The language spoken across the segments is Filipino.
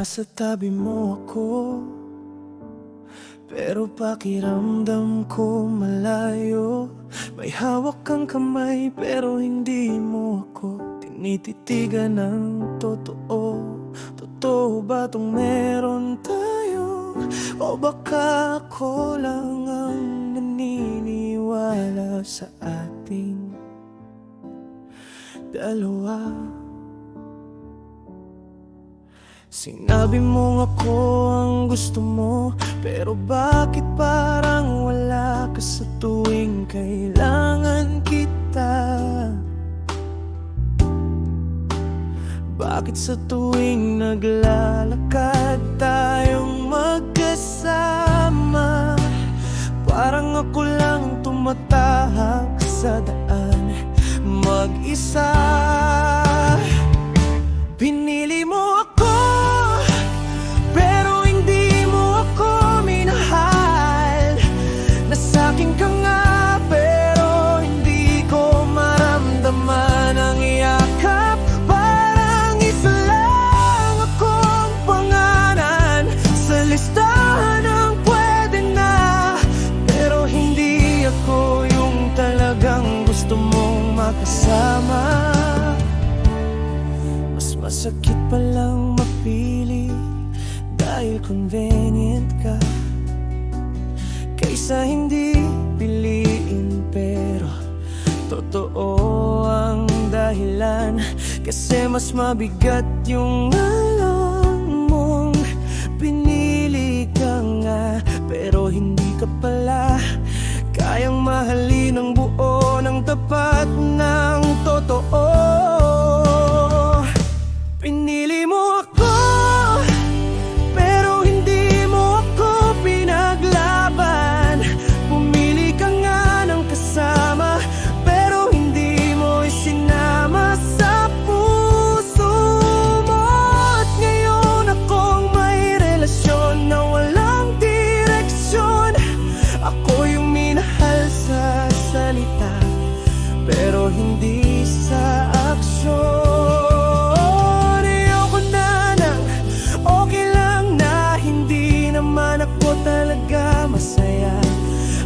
Nasa tabi mo ako, pero pakiramdam ko malayo. May hawak kang kamay pero hindi mo ako tinititigan ng totoo. Totoo ba tong meron tayo? O baka ako lang ang naniniwala sa ating dalawa? Sinabi mo ako ang gusto mo, pero bakit parang wala ka sa tuwing kailangan kita? Bakit sa tuwing naglalakad tayong magkasama, parang ako lang tumatahak sa daan mag-isa? Pinili mo ako, pero hindi mo ako minahal. Nasakin ka nga, pero hindi ko maramdaman ang yakap. Parang isa lang akong pangalan sa listahan ng pwede na, pero hindi ako yung talagang gusto mong makasama. Masakit palang mapili dahil convenient ka, kaysa hindi piliin. Pero totoo ang dahilan, kasi mas mabigat yung alam mong pinili ka nga, pero hindi ka pala kayang mahalin ng buo, ng tapat, ng totoo. Pinili mo ako, pero hindi mo ako pinaglaban. Pumili ka nga ng kasama, pero hindi mo isinama sa puso mo. At ngayon akong may relasyon na walang direksyon. Ako yung minahal sa salita, pero hindi sa aksyon. Masaya,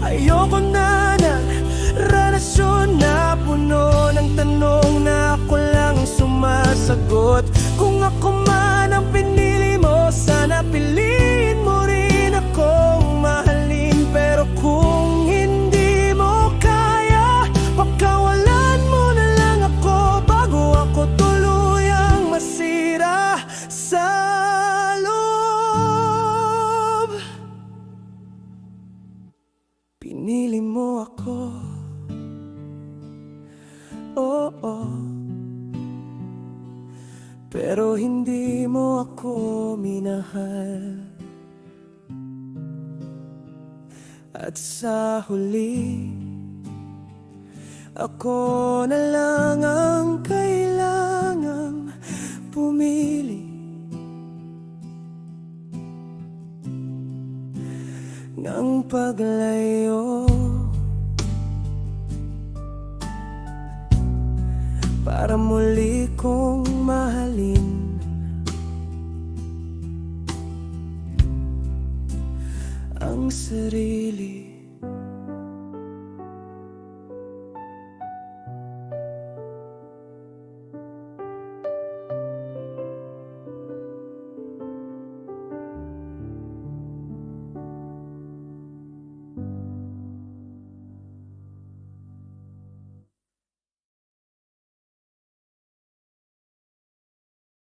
ayoko na ng relasyon na puno ng tanong na ako lang sumasagot. Kung ako man ang pinili mo, sana piliin mo rin akong mahalin. Pero kung hindi mo kaya, pagkawalan mo na lang ako bago ako tuluyang masira sa loob. Pinili mo ako, oo, pero hindi mo ako minahal. At sa huli, ako na lang ang kailangang pumili ng paglayo, para muli kong mahalin ang sarili.